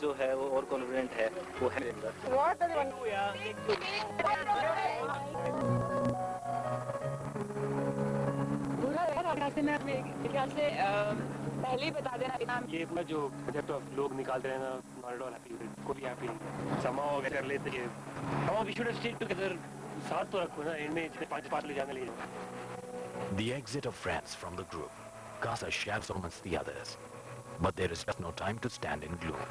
जो है वो और कॉन्फिडेंट है वो है अंदर। पहले ही बता देना ये पूरा जो प्रोजेक्ट ऑफ लोग निकालते हैं ना, not at all happy with it, को भी हैप्पी समाओ अगर कर लेते हैं समाओ we should have stayed together, साथ तो रखो ना, इनमें इतने पांच ले जाने लगे। The exit of friends from the group casts a shadow amongst the others, but there is just no time to stand in gloom.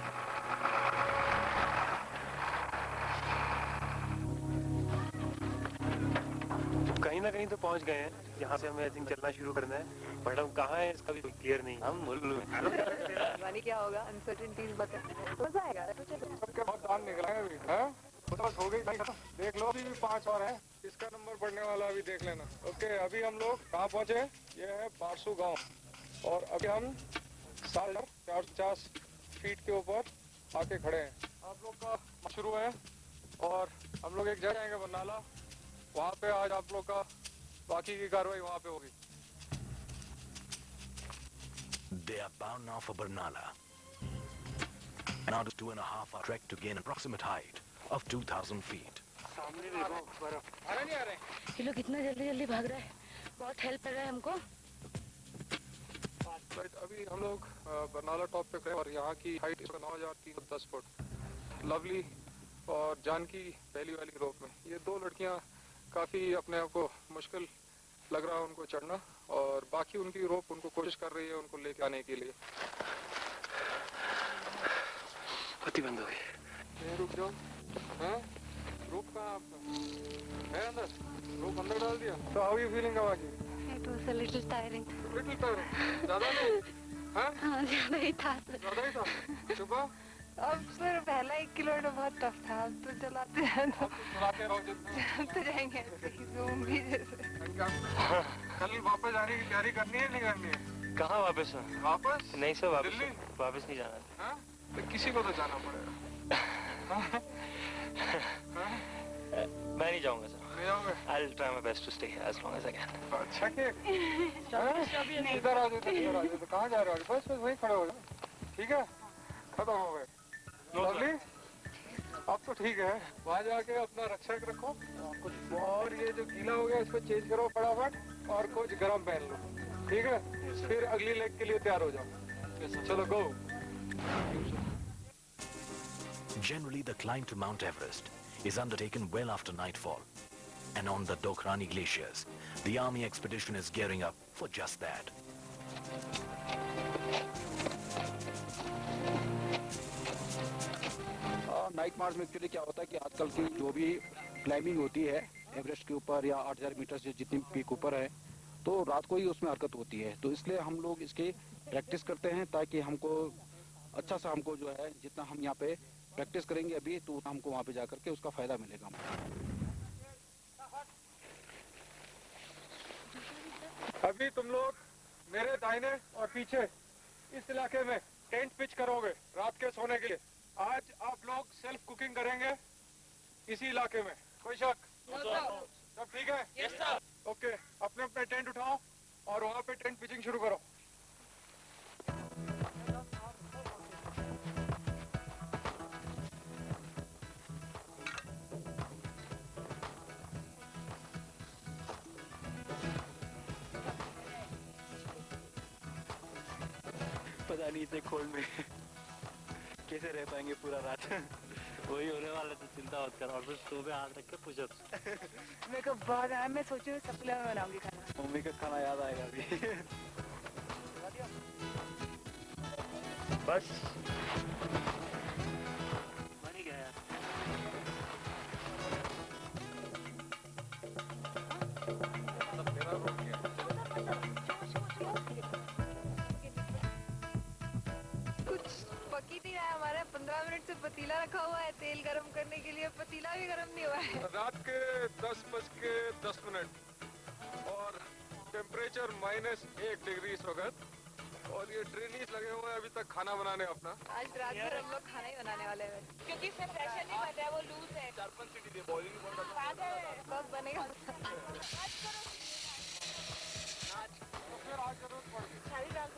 कहीं ना कहीं तो पहुंच गए हैं, यहाँ से हमें आई थिंक चलना शुरू करना है, बट हम कहाँ हैं इसका भी क्लियर नहीं। हम मानी क्या होगा, अनसर्टेनिटीज बता, मजा आएगा। सबके बहुत दान निकला है अभी, हैं? बस हो गई, देख लो, अभी भी 5 और हैं, इसका नंबर पड़ने वाला अभी देख लेना। ओके, अभी हम लोग कहाँ पहुँचे? ये है पारसू गांव, और अभी हम 450 फीट के ऊपर आके खड़े हैं। आप लोग का शुरू है और हम लोग एक जगह जाएंगे बरनाला, वहाँ पे आज आप लोग का बाकी की कार्रवाई वहाँ पे होगी। They are bound now for Barnala. Now to 2.5-hour trek to gain approximate height of 2,000 feet. सामने देखो बर्फ। आ रहे नहीं आ रहे? ये लोग इतना जल्दी भाग रहे हैं, बहुत हेल्प कर रहा है हमको। अभी हम लोग बरनाला टॉप पे खड़े और यहाँ की हाइट 9,310 फुट। लवली और जानकी पहली वाली रोप में, ये 2 लड़कियाँ काफ़ी अपने आप को मुश्किल लग रहा है उनको चढ़ना, और बाकी उनकी रोप उनको कोशिश कर रही है उनको लेके आने के लिए। पति बंद हो गई। रुक जाओ, हैं? रोप कहाँ आपका? है अंदर? रोप अंदर डाल दिया? तो हाउ यू फीलिंग बाकी? It was a little tiring. Little tiring? ज़्यादा नहीं? हैं? हाँ, ज़्यादा ही था। ज़्यादा ही था? सुबह? अब फिर पहला 1 किलोमीटर बहुत टफ था, अब तो चलाते हैं तो चलाते रहो जितना तो जाएंगे ज़ूम भी जैसे। कल वापस आने की तैयारी करनी है नहीं करनी है? कहाँ वापस? वापस? नहीं सर, वापस दिल्ली? वापस नहीं जाना। हाँ? तो किसी को तो जाना पड़ेगा। मैं नहीं जाऊँगा सर। नहीं जाओगे? I'll try my best to stay here as long as I can. अच्छा कि इधर आ जाओ तो कहाँ जा रहे हो? बस वहीं खड़े हो जाओ, ठीक है? खत्म हो गए। लवली, अब तो ठीक है, वहाँ जाके अपना रक्षक रखो, और ये जो गीला हो गया इसको चेंज करो फटाफट और कुछ गर्म पहन लो, ठीक है? फिर अगली लेग के लिए तैयार हो जाओ। चलो गो। Generally, the climb to Mount Everest is undertaken well after nightfall, and on the Dokhrani glaciers, the army expedition is gearing up for just that. Night march में एक्चुअली क्या होता है कि आजकल की जो भी क्लाइंबिंग होती है एवरेस्ट के ऊपर या 8,000 मीटर से जितनी पीक ऊपर है, तो रात को ही उसमें हरकत होती है, तो इसलिए हम लोग इसकी प्रैक्टिस करते हैं ताकि हमको अच्छा सा हमको जो है जितना हम यहाँ पे प्रैक्टिस करेंगे अभी तो हमको वहाँ पे जाकर के उसका फायदा मिलेगा। अभी तुम लोग मेरे दाहिने और पीछे इस इलाके में टेंट पिच करोगे रात के सोने के लिए। आज आप लोग सेल्फ कुकिंग करेंगे इसी इलाके में, कोई शक? सब ठीक है? Yes sir. ओके, अपने अपने टेंट उठाओ और वहाँ पे टेंट पिचिंग शुरू करो। पता नहीं इतने कोल्ड में कैसे रह पाएंगे पूरा रात। वही होने वाला तो चिंता मत कर, और फिर सुबह हाथ रख के पुशअप्स। मेरे को बहुत है, मैं सोच रही हूँ सप्ले में बनाऊंगी खाना। मम्मी का खाना याद आएगा अभी। बस बन गया यार। हमारे 15 मिनट से पतीला रखा हुआ है तेल गरम करने के लिए, पतीला भी गरम नहीं हुआ है। रात के 10:10 और टेम्परेचर -1 डिग्री इस वक्त, और ये ट्रेनीज लगे हुए हैं अभी तक खाना बनाने अपना। आज रात भर हम लोग खाना ही बनाने वाले हैं, क्योंकि इसमें प्रेशर नहीं बन रहा है, वो लूज है। 4-5 सीटी दे, बॉइलिंग कब बनेगा? तो फिर आज जरूरत पड़ेगी। सारी रात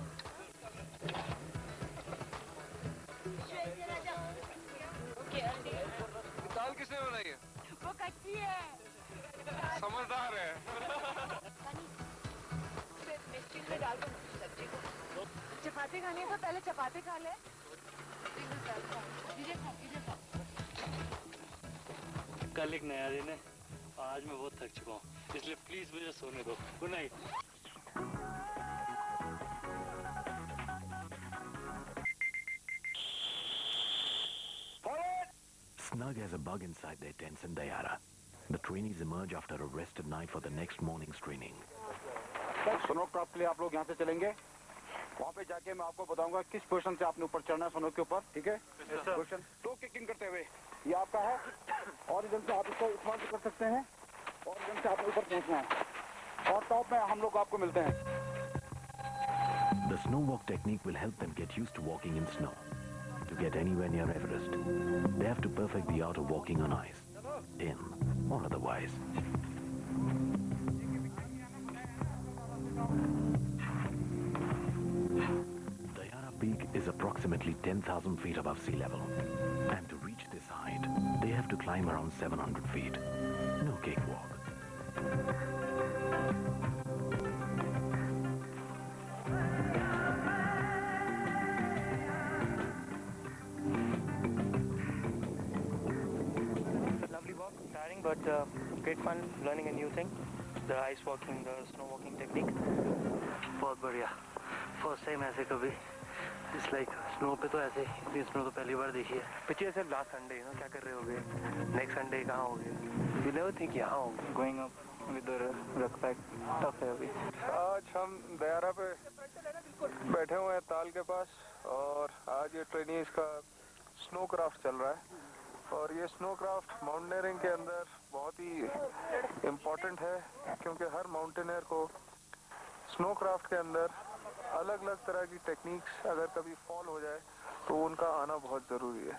अच्छी है। समझदार है। मिर्ची में डाल दो सब्जी को। चपाती खानी है तो पहले चपाती खा ले। कल एक नया दिन है, आज मैं बहुत थक चुका हूँ, इसलिए प्लीज मुझे सोने दो। Good night. Snug as a bug inside their tents in Dayara, the trainees emerge after a rested night for the next morning's training. स्नोक्राफ्ट के लिए आप लोग यहाँ से चलेंगे, वहाँ पे जाके मैं आपको बताऊंगा किस पोजीशन से आपने ऊपर चढ़ना है स्नो के ऊपर, ठीक है? पोजीशन टो किकिंग करते हुए ये आपका है, और इधर से आप इसको इस्तेमाल कर सकते हैं, और इधर से आपको ऊपर पहुँचना है, और टॉप में हम लोग आपको मिलते हैं। The snow walk technique will help them get used to walking in snow. To get anywhere near Everest, they have to perfect the art of walking on ice, in or otherwise. Dayara Peak is approximately 10,000 feet above sea level, and to reach this height, they have to climb around 700 feet. No cakewalk. Lovely walk, tiring, but great fun learning a new thing. The ice walking, the snow walking technique. बहुत बढ़िया। First time ऐसे कभी, it's like snow पे तो ऐसे इतनी snow तो पहली बार देखी है। पिछले से लास्ट संडे ना क्या कर रहे होगे? नेक्स्ट संडे कहाँ होगे? You never think यहाँ होगे? Going up with the rucksack tough है अभी। आज हम दयारा पे बैठे हुए हैं ताल के पास, और आज ये ट्रेनीज का स्नो क्राफ्ट चल रहा है, और ये स्नो क्राफ्ट माउंटेनियरिंग के अंदर बहुत ही इम्पोर्टेंट है, क्योंकि हर माउंटेनियर को स्नो क्राफ्ट के अंदर अलग अलग तरह की टेक्निक्स अगर कभी फॉल हो जाए तो उनका आना बहुत ज़रूरी है।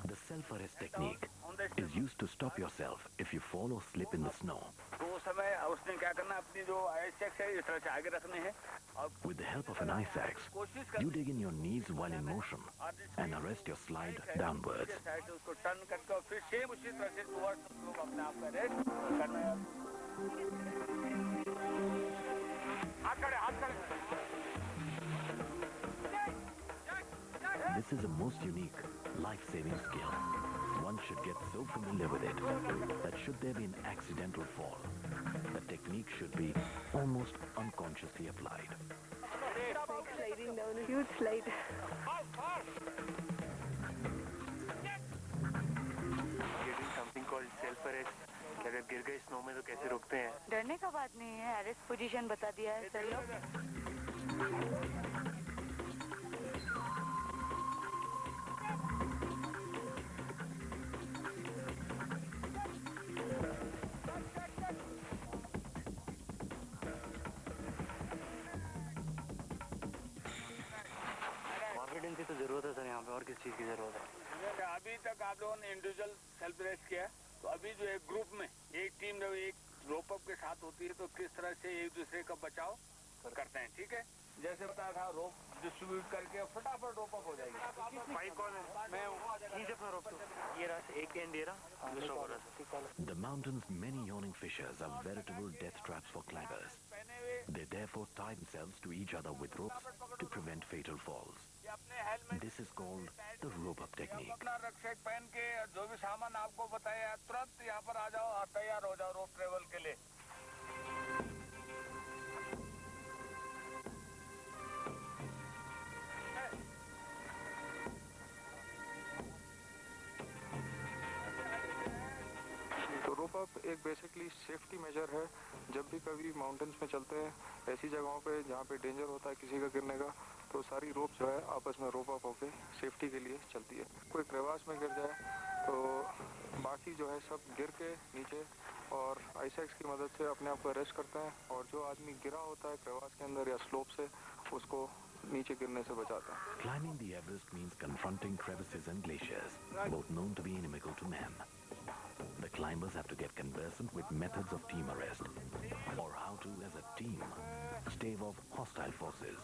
The self-arrest technique is used to stop yourself if you fall or slip in the snow. तो उस समय उसने क्या करना, अपनी जो आइस एक्स है इस तरह से आगे रखने हैं, और With the help of an ice axe, you dig in your knees while in motion and arrest your slide downwards. Side से उसको टर्न करके और फिर सेम उसी तरह से टुवर्ड्स लोग अपने आप का रेस्ट करना है। हाथ खड़े। This is a most unique, life-saving skill. One should get so familiar with it that should there be an accidental fall, the technique should be almost unconsciously applied. Sliding down a huge slide. Getting something called self-arrest. कि अगर गिर गए snow में तो कैसे रोकते हैं? डरने का बात नहीं है, अरेस्ट पोजीशन बता दिया है सर लोग। कॉन्फिडेंस की तो जरूरत है सर, यहाँ पे और किस चीज़ की जरूरत है? अभी तक आप लोगों ने इंडिविजुअल सेल्फ रेस्ट किया, तो अभी जो एक ग्रुप में एक टीम जब एक रोप अप के साथ होती है तो किस तरह से एक दूसरे का बचाव करते हैं, ठीक है? जैसे बताया था, रोप डिस्ट्रीब्यूट करके फटाफट रोप अप हो जाएगी। भाई कौन है? मैं हूँ। खींच अपना रोप तो। ये रहा, एक एंड ये रहा, दूसरा हो रहा। The mountain's many yawning fissures are veritable death traps for climbers. They therefore tie themselves to each other with ropes to prevent fatal falls. This is called the rope-up technique. अपना रक्षक पहन के जो भी सामान आपको बताया तुरंत यहाँ पर आ जाओ और तैयार हो जाओ रोप ट्रेवल के लिए। तो रोप अप एक बेसिकली सेफ्टी मेजर है। जब भी कभी माउंटेन्स में चलते हैं, ऐसी जगहों पे जहाँ पे डेंजर होता है किसी का गिरने का, तो सारी रोप जो है आपस में रोप अप होके सेफ्टी के लिए चलती है। कोई क्रेवास में गिर जाए तो बाकी जो है सब गिर के नीचे और आइस एक्स की मदद से अपने आप को अरेस्ट करते हैं, और जो आदमी गिरा होता है क्रेवास के अंदर या स्लोप से, उसको नीचे गिरने से बचाते हैं। Climbing the Everest means confronting crevices and glaciers, both known to be inimical to man. The climbers have to get conversant with methods of team arrest, or how to, as a team, stave off hostile forces.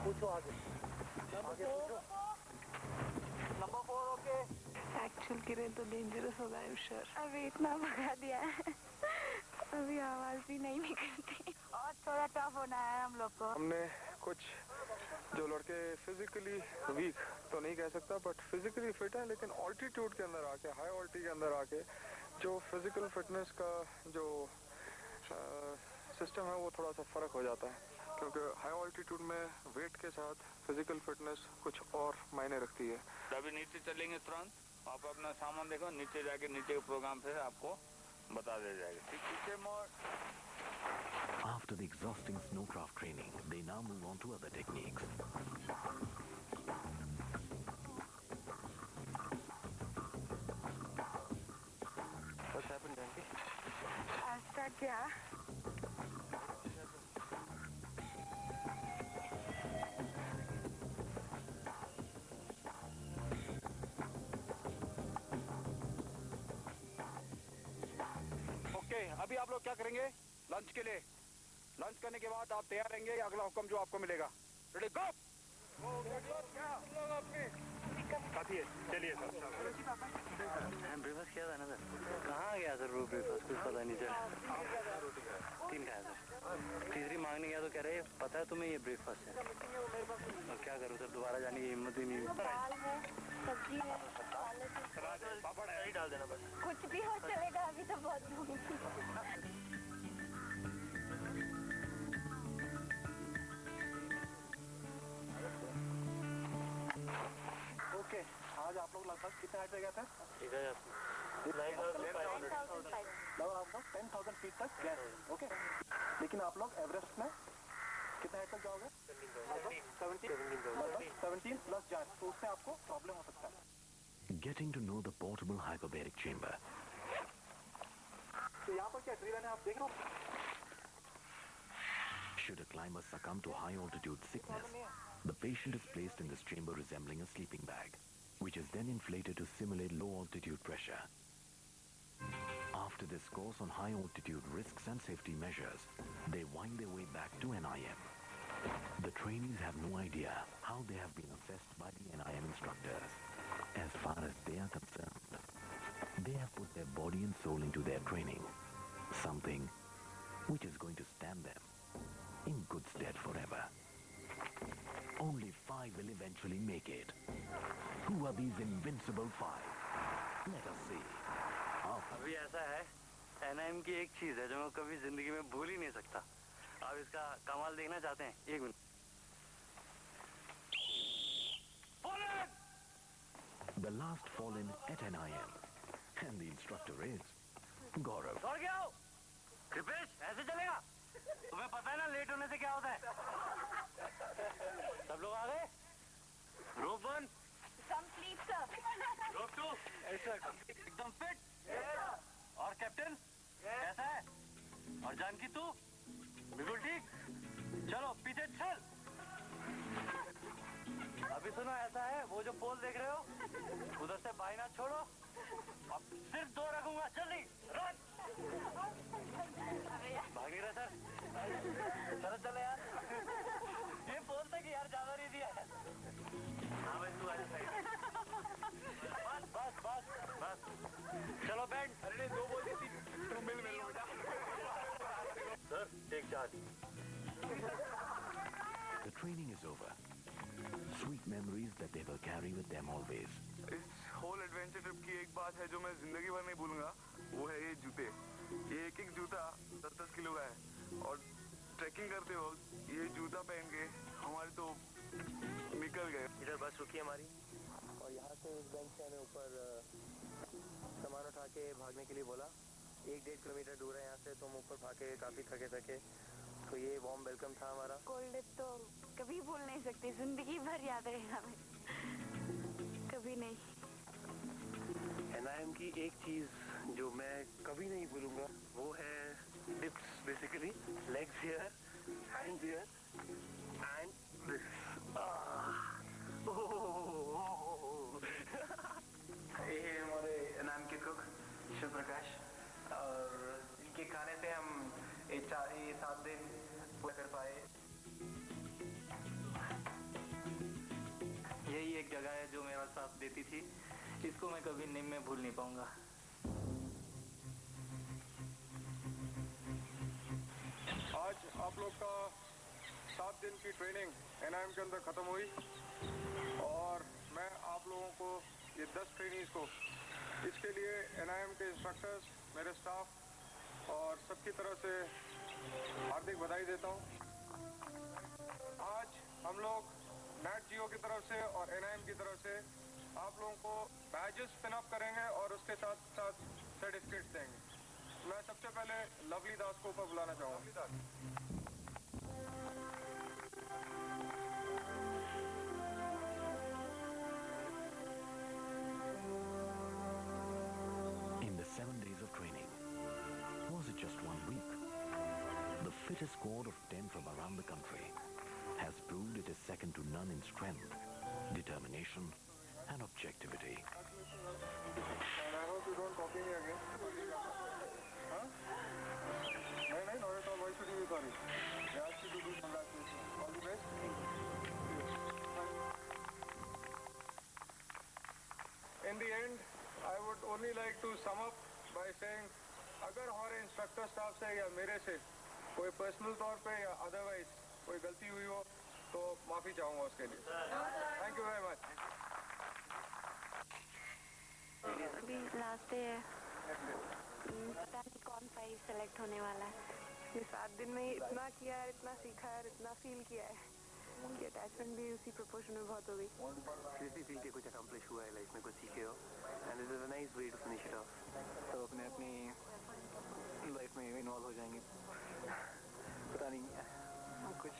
पूछो आगे पूछो। Number 4 okay. Actual की रेत तो dangerous होगा I am sure. अभी इतना भगा दिया है, अभी आवाज भी नहीं निकलती और थोड़ा टफ होना है हम लोग को। हमने कुछ जो लड़के फिजिकली वीक तो नहीं कह सकता बट फिजिकली फिट है, लेकिन ऑल्टीट्यूड के अंदर आके, हाई ऑल्टी के अंदर आके जो फिजिकल फिटनेस का जो सिस्टम है वो थोड़ा सा फर्क हो जाता है, क्योंकि हाई ऑल्टीट्यूड में वेट के साथ फिजिकल फिटनेस कुछ और मायने रखती है। अभी नीचे चलेंगे तुरंत, आप अपना सामान देखो, नीचे जाके नीचे के प्रोग्राम फिर आपको बता दिया जाएगा। पीछे मोड़। After the exhausting snowcraft training, they now move on to other techniques. What's happened, Janki? Start किया। ओके, अभी आप लोग क्या करेंगे? लंच के लिए। लंच करने के बाद आप तैयार रहेंगे, अगला हुक्म जो आपको मिलेगा। रेडी गो। काफी है, चलिए सर। ब्रेकफास्ट किया था ना सर? कहाँ गया सर वो ब्रेकफास्ट? कुछ पता नहीं चला। 3 खाया सर। तीसरी मांगने गया तो कह रहे पता है तुम्हें ये ब्रेकफास्ट है। और क्या करूँ सर, दोबारा जाने की हिम्मत ही नहीं। दाल है, सब्जी है, पापड़ है, डाल देना बस। कुछ भी हो चलेगा, अभी तो बहुत भूख है। ओके, आज आप लोग लगभग कितने हाइट पे गए थे? 10,000 फीट तक गए। ओके, लेकिन आप लोग एवरेस्ट में कितने हाइट तक जाओगे? 17 प्लस जाए, तो उससे आपको प्रॉब्लम हो सकता है। Getting to know the portable hyperbaric chamber. तो यहाँ पर क्या ड्रिल है, आप देख रहे हो? Should a climber succumb to high altitude sickness, the patient is placed in this chamber resembling a sleeping bag, which is then inflated to simulate low altitude pressure. After this course on high altitude risks and safety measures, they wind their way back to NIM. The trainees have no idea how they have been assessed by the NIM instructors. As far as they are concerned, they have put their body and soul into their training, something which is going to stand them in good stead forever. Only 5 will eventually make it. Who are these invincible 5? Let us see. अभी ऐसा है, NIM की एक चीज है जो मैं कभी जिंदगी में भूल ही नहीं सकता। आप इसका कमाल देखना चाहते हैं? 1 minute. The last fallen at NIM, and the instructor is Gaurav. दौड़ के आओ। कृपेश, ऐसे चलेगा? तुम्हें पता है ना लेट होने से क्या होता है? सब लोग आ गए? रोप 1, कंप्लीट सर। रोप 2, एकदम फिट। और कैप्टन कैसा है? और जानकी तू बिल्कुल ठीक। चलो पीछे चल। अभी सुनो, ऐसा है, वो जो पोल देख रहे हो उधर से बाई ना छोड़ो। अब सिर्फ 2 रखूंगा, जल्दी रन। भागे रहे सर, चलो चलो यार। ये पोल तक यार ज्यादा नहीं दिया है। हाँ भाई तू आजा साइड। बस बस बस चलो बैंड। अरे 2 बॉल देती, तू मिल बेटा। Sir take charge. The training is over. Sweet memories that they will carry with them always. इस होल एडवेंचर ट्रिप की एक बात है जो मैं जिंदगी भर नहीं भूलूंगा, वो है ये जूते। ये एक जूता 10-10 किलो का है, और ट्रैकिंग करते वक्त ये जूता पहन के हमारे तो निकल गए। इधर बस रुकी हमारी, और यहाँ से इस बेंच से हमें ऊपर सामान उठा के भागने के लिए बोला। 1-1.5 किलोमीटर दूर है यहाँ से, तो हम ऊपर भागे, काफी थके थके। तो ये वार्म वेलकम था हमारा। कोल्ड तो कभी भूल नहीं सकती, जिंदगी भर याद रहेगा हमें, कभी नहीं। NIM की एक चीज जो मैं कभी नहीं भूलूंगा वो है dips, basically legs here, hands here and this. ये हमारे NIM के कुक शिव प्रकाश, और इनके खाने से हम 7 दिन पूरा कर पाए। जगह है जो मेरा साथ देती थी, इसको मैं कभी निम में भूल नहीं पाऊंगा। आज आप लोग का 7 दिन की ट्रेनिंग एनआईएम के अंदर खत्म हुई और मैं आप लोगों को ये 10 ट्रेनिंग्स को इसके लिए एनआईएम के इंस्ट्रक्टर्स, मेरे स्टाफ और सबकी तरफ से हार्दिक बधाई देता हूँ। आज हम लोग नेट जियो की तरफ से और एनआईएम की तरफ से आप लोगों को बैजेस पिन अप करेंगे और उसके साथ साथ सर्टिफिकेट्स देंगे। मैं सबसे पहले लवली दास को ऊपर बुलाना चाहूँगा। In the 7 days of training, was it just 1 week? The fittest squad of 10 from around the country has proved it is second to none in strength, determination, and objectivity. And I hope you don't copy me again. Huh? No, not at all. Why should you be sorry? I asked you to do congratulations. All the best. In the end, I would only like to sum up by saying, अगर हमारे instructor staff से या मेरे से कोई personal तौर पे या अदरवाइज कोई गलती हुई हो तो माफी चाहूँगा उसके लिए। Thank you very much. अभी लास्ट डे है, पता नहीं कौन प्राइज सेलेक्ट होने वाला है। ये 7 दिन में ही इतना किया है, इतना सीखा है, इतना फील किया है कि अटैचमेंट भी उसी प्रोपोर्शन में बहुत हो गई। सीरियसली फील के कुछ अकम्प्लिश हुआ है लाइफ में, कुछ सीखे हो, and this is a nice way to finish it off. तो अपने अपनी लाइफ में इन्वॉल्व हो जाएंगे। पता नहीं, कुछ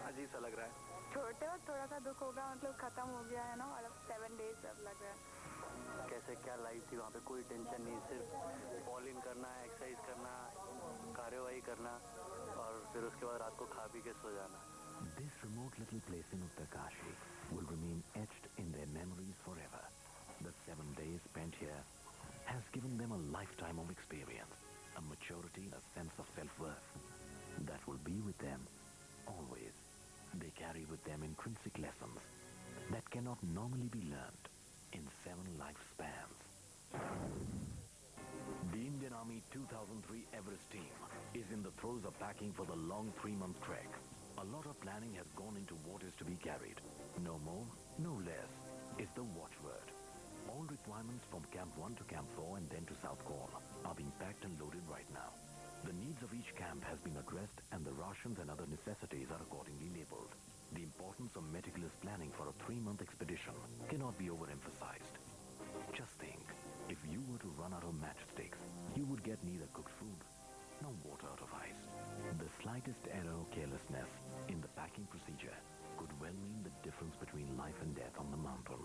अजीब सा लग रहा है। छोटे और थोड़ा सा दुख होगा, मतलब खत्म हो गया है ना, मतलब 7 डेज अब लग रहा है। कैसे क्या लाइफ थी वहाँ पे, कोई टेंशन नहीं, सिर्फ फॉल इन करना, एक्सरसाइज करना, कार्यवाही करना और फिर उसके बाद रात को खा पी के सो जाना। This remote little place in Uttarakhand will remain etched in their memories forever. The 7 days spent here has given them a lifetime of experience, a maturity, a sense of self-worth that will be with them always. They carry with them intrinsic lessons that cannot normally be learned in 7 lifespans. The Indian Army 2003 Everest team is in the throes of packing for the long 3-month trek. A lot of planning has gone into what is to be carried. No more, no less is the watchword. All requirements from Camp 1 to Camp 4 and then to South Call are being packed and loaded right now. The needs of each camp has been addressed and the rations and other necessities are accordingly labeled. The importance of meticulous planning for a 3-month expedition cannot be overemphasized. Just think, if you were to run out of matchsticks, you would get neither cooked food nor water out of ice. The slightest error or carelessness in the packing procedure could well mean the difference between life and death on the mountain.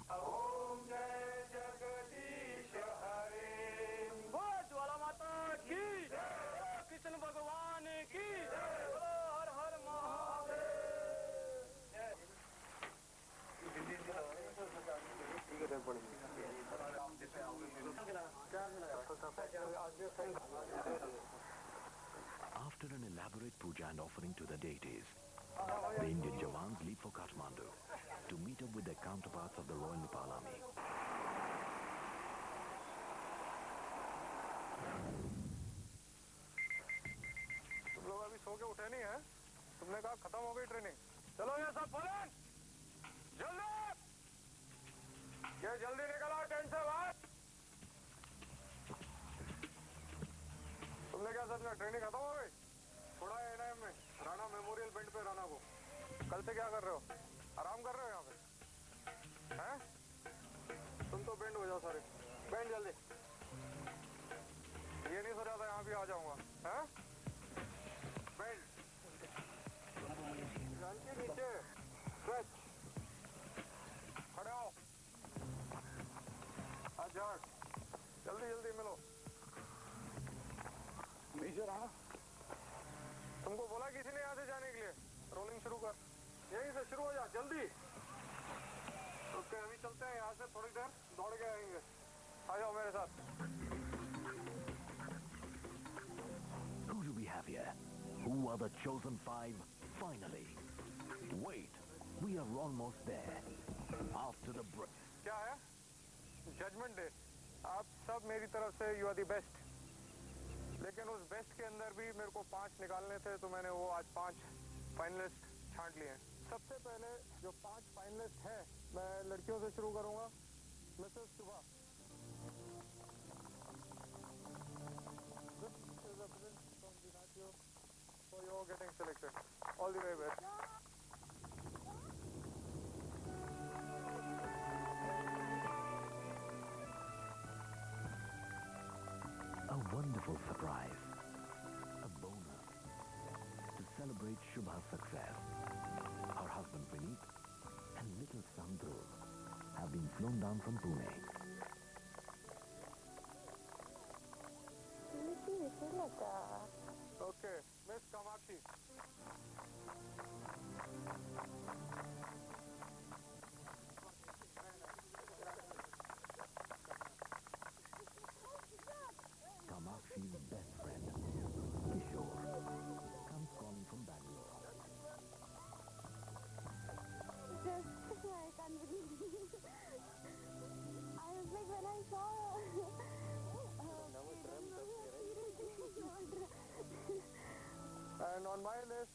After an elaborate puja and offering to the deities, the Indian Jawans leave for Kathmandu to meet up with their counterparts of the Royal Nepal Army. तुम लोग अभी सो के उठे नहीं हैं? तुमने कहा खत्म हो गई ट्रेनिंग। चलो ये सब फौरन जल्दी, ये जल्दी निकलो टेंट से बाहर। तुमने क्या सच में ट्रेनिंग खत्म हो गई? थोड़ा है एनआईएम में राणा मेमोरियल बेंड पे राणा को। कल से क्या कर रहे हो? आराम कर रहे हो यहाँ पे? हैं? तुम तो बेंड हो जाओ सारे, बेंड जल्दी। ये नहीं सोचा था यहाँ भी आ जाऊंगा। हैं? बेंड नीचे स्ट्रेच, खड़े हो, हाथ झाड़, जल्दी जल्दी मिलो। मेजर आना, तुमको बोला किसी ने यहाँ से जाने के लिए? रोलिंग शुरू कर, यहीं से शुरू हो जा जल्दी। ओके अभी चलते हैं यहाँ से, थोड़ी देर दौड़ के आएंगे। आ जाओ मेरे साथ। Who do we have here? Who are the chosen 5 finally? Wait, we are almost there. After the break. क्या है? Judgement day. आप सब मेरी तरफ से यू आर दी बेस्ट, लेकिन उस बेस्ट के अंदर भी मेरे को 5 निकालने थे, तो मैंने वो आज 5 फाइनलिस्ट छांट लिए हैं। सबसे पहले जो 5 फाइनलिस्ट हैं, मैं लड़कियों से शुरू करूंगा। मिसेस सुबह, for your getting selected. All the very best. A wonderful surprise. A bonus. To celebrate Shubha's success, her husband Vineet and little son Dhruv have been flown down from Pune. Okay, Miss Kamakshi. Kamakshi's best friend, Kishore, comes calling from Bangalore. Just, I can't believe it. I was like, when I saw And on my list,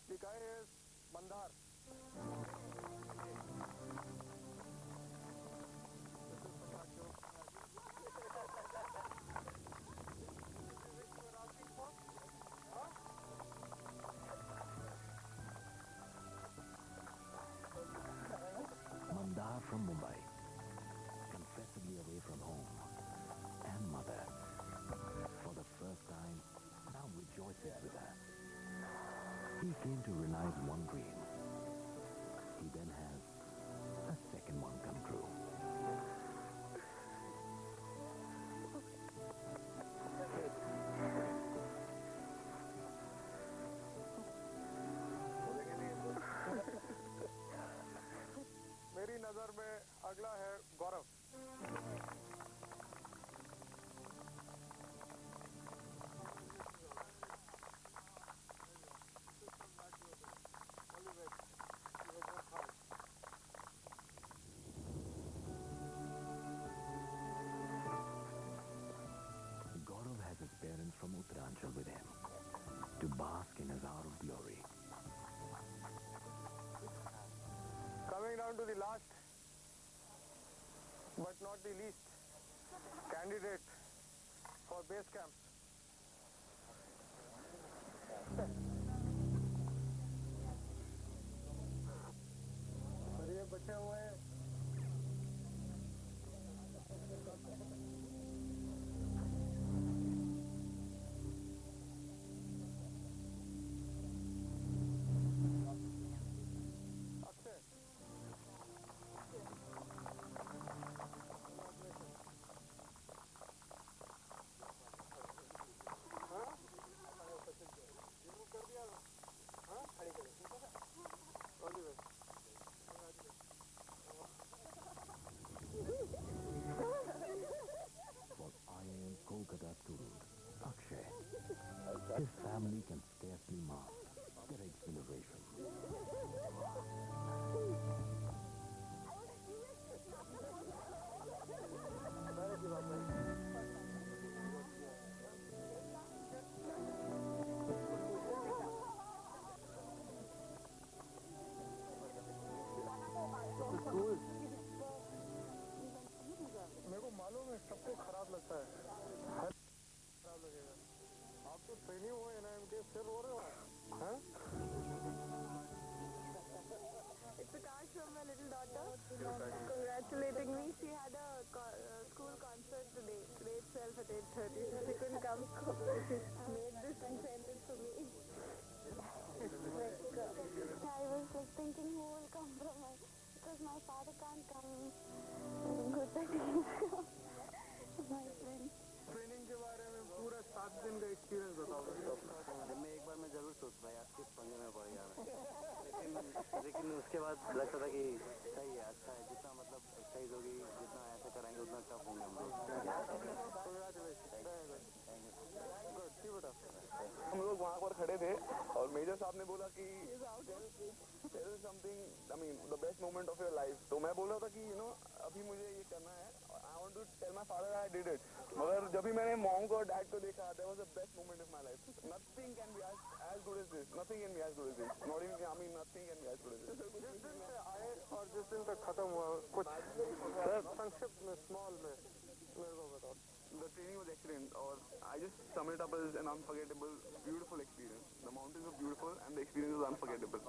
the guy is Mandar. Mandar from Mumbai, confessedly away from home and mother, for the first time, now rejoices with her. He came to realize one dream. He then has a second one come true. मेरी नजर में अगला है गौरव। Gaurav has his parents from Uttaranchal with him to bask in his hour of glory. Coming down to the last, but not the least, candidate for base camp. और ये बचे हुए हैं For IIM Kolkata student Akshay, his family can scarcely mask their exhilaration. मेरे को मालूम है सबको खराब लगता है, हर खराब लगेगा। आप तो ट्रेनिंग हुए हैं ना इनके, फिर रो रहे हो हैं? It's a card from my little daughter congratulating me. She had a school concert today itself at 8:30, so she couldn't come. She made this and sent it to me. I was like thinking who will come from because my father can't come. Good that he is my friend. Training के बारे में पूरा 7 दिन का experience बताओ। मैं एक बार मैं जरूर सोचता यार किस पंगे में पड़ गया मैं, लेकिन उसके बाद लगता था कि सही है, अच्छा है, जितना मतलब एक्सरसाइज होगी, जितना ऐसे कराएंगे उतना टफ होंगे हम लोग। Congratulations. Very good. Good. See you, बेटा। हम लोग वहाँ पर खड़े थे और मेजर साहब ने बोला कि there is something, I mean, the best moment of your life. तो मैं बोल रहा था कि अभी मुझे ये करना है. I want to tell my father I did it. मगर जब भी मैंने mom को और dad को देखा, that was the best moment of my life. Nothing can be as good as this. Nothing can be as good as this. Not even, I mean, nothing can be as good as this. जिस दिन से आए और जिस दिन तक खत्म हुआ कुछ संक्षिप्त में स्मॉल में मेरे को बताओ. The training was excellent, or I just sum it up as an unforgettable, beautiful experience. The mountains were beautiful and the experience was unforgettable.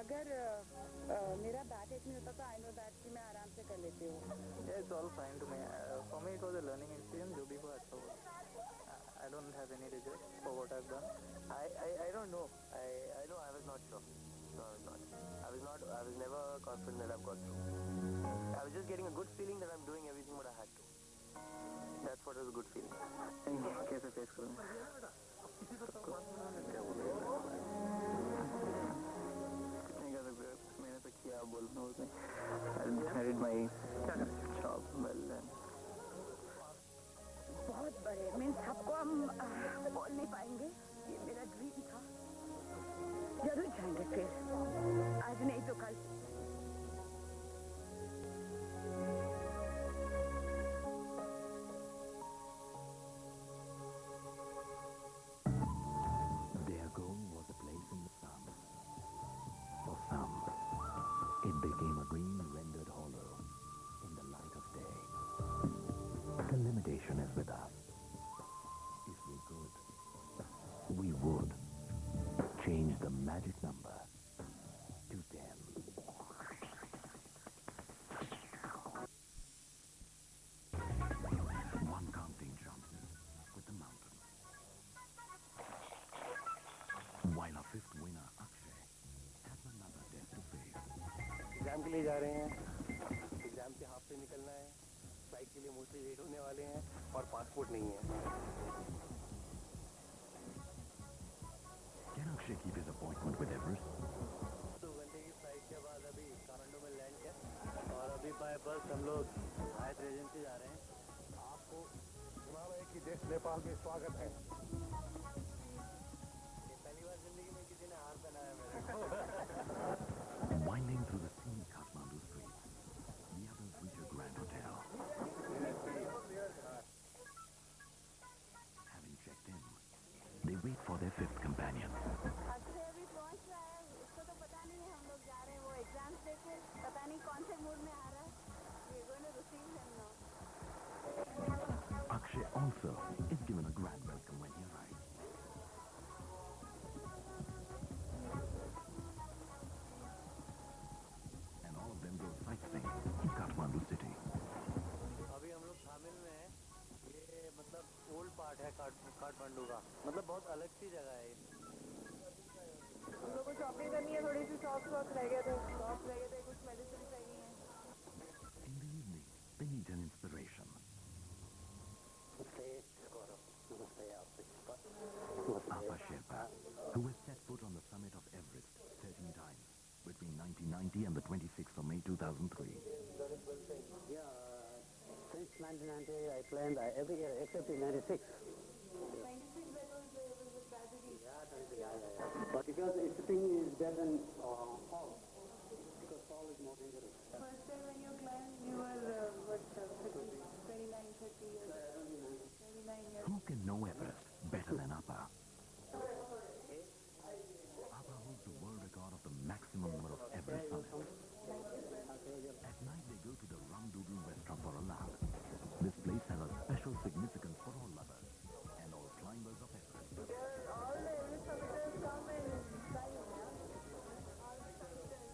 अगर मेरा बैक एक नहीं होता तो आई नो दैट कि मैं आराम से कर लेती हूँ. It's all fine to me. For me, it was a learning experience. जो भी हुआ अच्छा हुआ. I don't have any regrets for what I've done. I don't know. I know I was not sure. No, I was not. I was never confident that I've got through. I was just getting a good feeling that I'm doing everything what I had to. That's what was a good feeling. कैसे face करूँगा? मैंने तो किया बोलना उसने. I did my job well then. बहुत बड़े means सबको हम बोल नहीं पाएंगे. ये मेरा ड्रीम था. जरूर जाएंगे फिर. आज नहीं तो कल. Their goal was a place in the sun. For some, it became a dream rendered hollow in the light of day. The limitation is with us. If we could, we would change the magic number to 10. One counting chances with the mountain. While our fifth winner, Akshay, has another test to face. Exam के लिए जा रहे हैं. Exam के half से निकलना है. Flight के लिए मोस्टली लेट होने वाले हैं और पासपोर्ट नहीं है. Can Akshay keep his appointment with Everest? 2 घंटे की फ्लाइट के बाद अभी काठमांडू में लैंड किया और अभी बाय बस हम लोग हायत एजेंसी जा रहे हैं. आपको हिमालय की देश नेपाल में स्वागत है. पहली बार जिंदगी में किसी ने हार पहनाया मेरे को. Winding through the scenic Kathmandu streets, the others reach a grand hotel. Having checked in, they wait for their fifth companion. Akshay अभी पहुँच रहा है. उसको तो पता नहीं है हम लोग जा रहे हैं. वो एग्जाम्स देके पता नहीं कौन से मूड में आ रहा है. We're going to receive him now. Akshay also is given a grand welcome when he arrives. And all of them go sightseeing in Kathmandu city. अभी हम लोग शामिल में हैं. ये मतलब ओल्ड पार्ट है काठमांडू का. मतलब बहुत अलग सी जगह है. हम लोग को शॉपिंग करनी है. थोड़ी सी शॉप्स रह गए थे. कुछ मेडिसिन चाहिए. In the evening, they need an inspiration. Apa Sherpa, who has set foot on the summit of Everest 13 times between 1990 and the 26th of May 2003. Yeah, since 1990 I climbed every year except in 96. 96 that was with tragedy. But because sitting is better than fall, because fall is more dangerous. First time when you climbed, you were what, 29, 30 years. 29 years. Who can know Everest better than Apa? Apa holds the world record of the maximum number of Everest summits. At night they go to the Ramdoodle restaurant for a laugh. This place has a special significance for all lovers and all climbers of Everest. All the Everest submitters come and climb, yeah? All the submitters.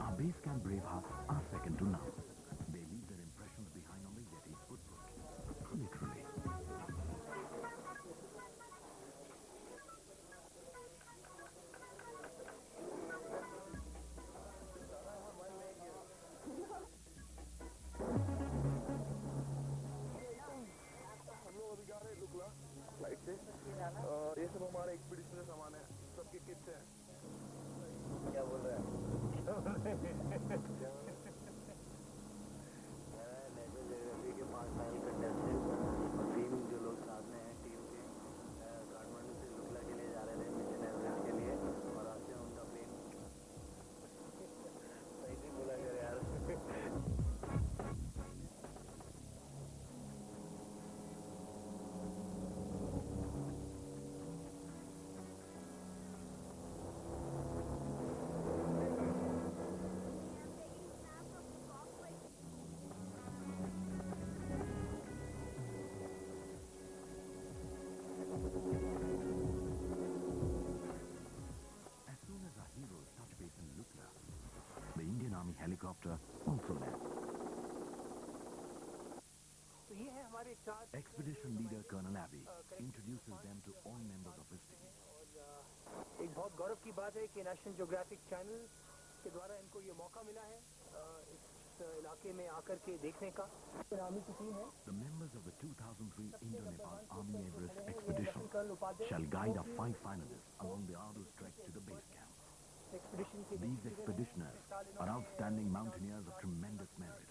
Our base camp bravehearts are second to none. They leave their impressions behind on the Yeti's footprint. Literally. Flight से ये सब हमारे expedition से सामान है. सबके kits हैं. क्या बोल रहा है? नेशनल ज्योग्राफी के 5 helicopter also left. तो ये है हमारे 4 Expedition leader Colonel Abbey introduces them to all members of his team. एक बहुत गौरव की बात है कि नेशनल ज्योग्राफिक चैनल के द्वारा इनको ये मौका मिला है इस इलाके में आकर के देखने का। आर्मी की टीम है। The members of the 2003 Indo-Nepal Army Everest expedition shall guide our 5 finalists along the arduous trek to the base camp. These expeditioners are outstanding mountaineers of tremendous merit.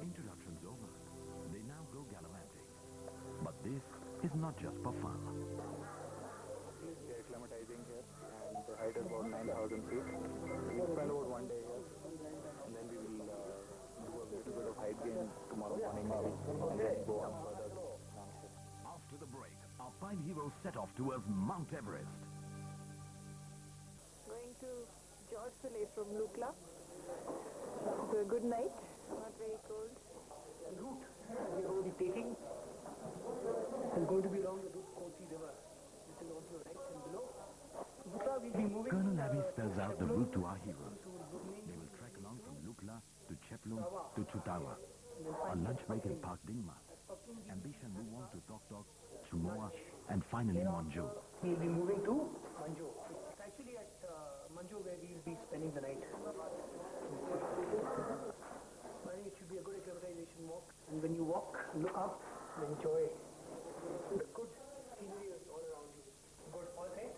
Introductions over, they now go gallivanting. But this is not just for fun. We are acclimatizing here, and the height is about 9,000 feet. We'll spend about 1 day here, and then we will do a little bit of height gain tomorrow morning, and then go on further down here. After the break, our 5 heroes set off towards Mt Everest. Going to George Soleil from Lukla. It's a good night, not very cold. The route we are already taking is going to be along the route Kosi River, which is on your right and below. Lukla will be moving. Colonel Abbey spells out the route to our heroes. They will trek along from Lukla to Cheplum to Chutawa. A lunch break in Park Dingma. Ambition move on to Tok Tok, Chumoa, and finally Monjo. We will be moving to Manjo. It's actually at Manjo where we will be spending the night. I think it should be a good acclimatization walk. And when you walk, look up and enjoy the good scenery all around you. Good, all right?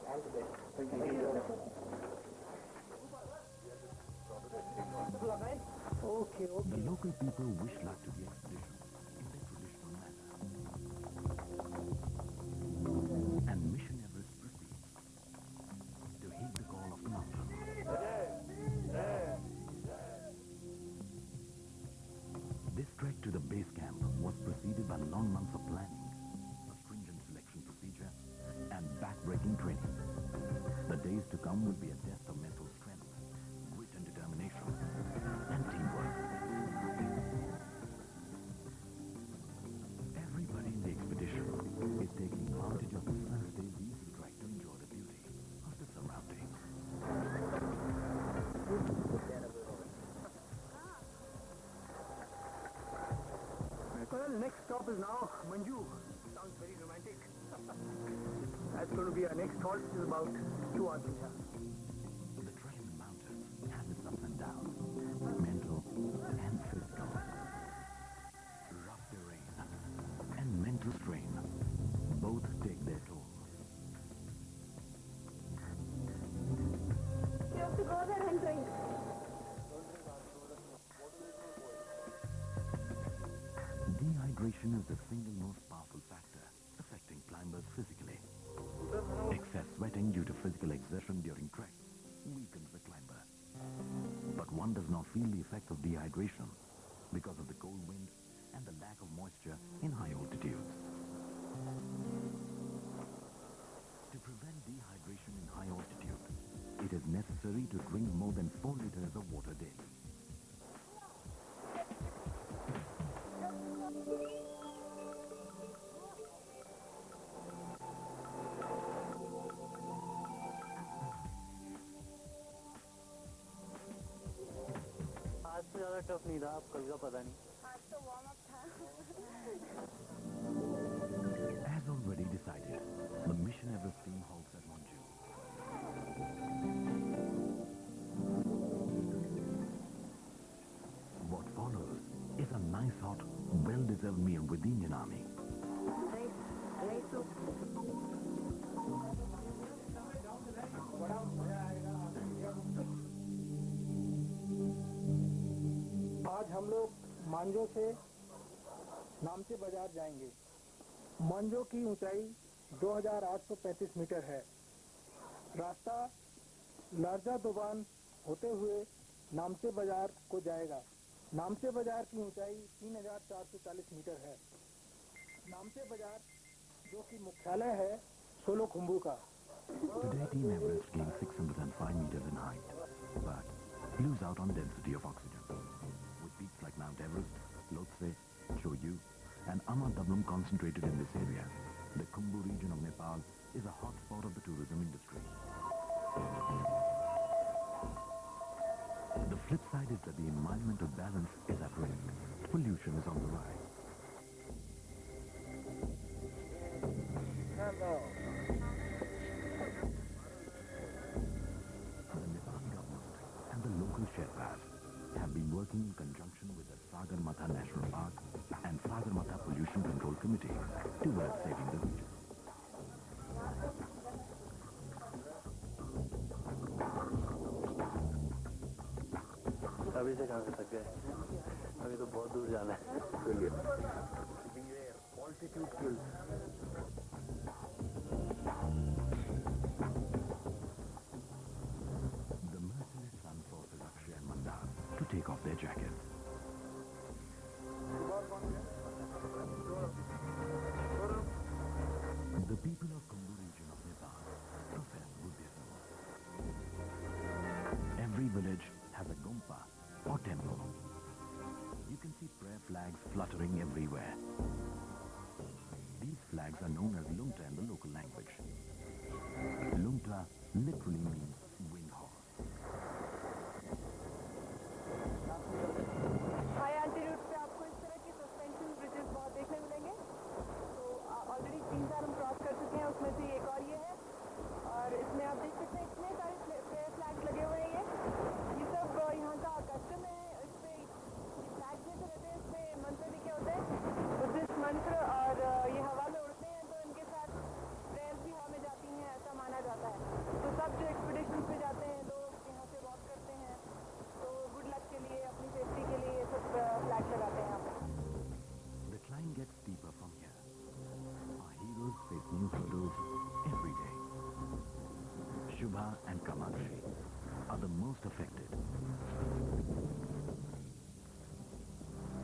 All the best. Thank you. Okay. The local people wish luck to the expedition in their traditional manner. And Mission Everest proceeds to heed the call of the mountain. This trek to the base camp was preceded by long months of planning, a stringent selection procedure, and back-breaking training. The days to come will be a test of mental strength, grit and determination, and teamwork. Everybody in the expedition is taking advantage of the first day's easy trek to enjoy the beauty of the surroundings. Well, the next stop is now Manju. Sounds very romantic. That's going to be our next halt, which is about 2 hours from here. The trek in the mountains has its ups and downs, mental and physical. Rough terrain and mental strain both take their toll. You have to go there and drink. Dehydration is the single most powerful factor affecting climbers physically. Excess sweating due to physical exertion during trek weakens the climber. But one does not feel the effects of dehydration because of the cold wind and the lack of moisture in high altitudes. To prevent dehydration in high altitude, it is necessary to drink more than 4 liters of water daily. आज तो ज़्यादा tough नहीं था, अब कल का पता नहीं। आज तो वार्म अप था। As already decided, the Mission Everest team halts at Monju. What follows is a nice hot, well-deserved meal with the Indian Army. Nice soup. आज हम लोग मांजो से नामचे बाजार जाएंगे। मांजो की ऊंचाई 2835 मीटर है। रास्ता लार्जा दोबान होते हुए नामचे बाजार को जाएगा। नामचे बाजार की ऊंचाई 3440 मीटर है। नामचे बाजार जो कि मुख्यालय है सोलोखुंबू का। Today, Team Everest gained 605 meters in height, but lose out on density of oxygen. With peaks like Mt Everest, Lhotse, Choyu, and Amadablam concentrated in this area, the Khumbu region of Nepal is a hotspot of the tourism industry. The flip side is that the environmental balance is at risk. Pollution is on the rise. The Nepal government and the local Sherpas have been working in conjunction with the Sagarmatha National Park and Sagarmatha Pollution Control Committee towards saving the region. अभी से कहाँ से थक गए? अभी तो बहुत दूर जाना है। Altitude kills. The merciless sun forces Akshay and Mandar to take off their jackets. The people of Kumbu region of Nepal profess Buddhism. Every village has a gompa or temple. You can see prayer flags fluttering everywhere. These flags are known as Lungta in the local language. Lungta literally means wind horse. High altitude पे आपको इस तरह की suspension bridges बहुत देखने मिलेंगे। तो already 3 हम क्रॉस कर चुके हैं, उसमें से एक और ये है। और इसमें आप देख सकते हैं इतने सारे प्रेयर फ्लैग्स लगे हुए हैं। ये सब यहाँ का कस्टम है। इस पे फ्लैग्स जैसे रहते हैं, इसमें मंत्र लिखे होते हैं, बुद्धिस्ट मंत्र, और ये हवा में उड़ते हैं तो इनके साथ प्रेयर्स भी हवा में जाती हैं, ऐसा माना जाता है। तो सब जो एक्सपीडिशन पे जाते हैं लोग यहाँ से वॉक करते हैं, तो गुड लक के लिए, अपनी सेफ्टी के लिए ये सब फ्लैग लगाते हैं यहाँ पे। The climb gets steeper from here. Our heroes face new hurdles every day. Shubha and Kamakshi are the most affected.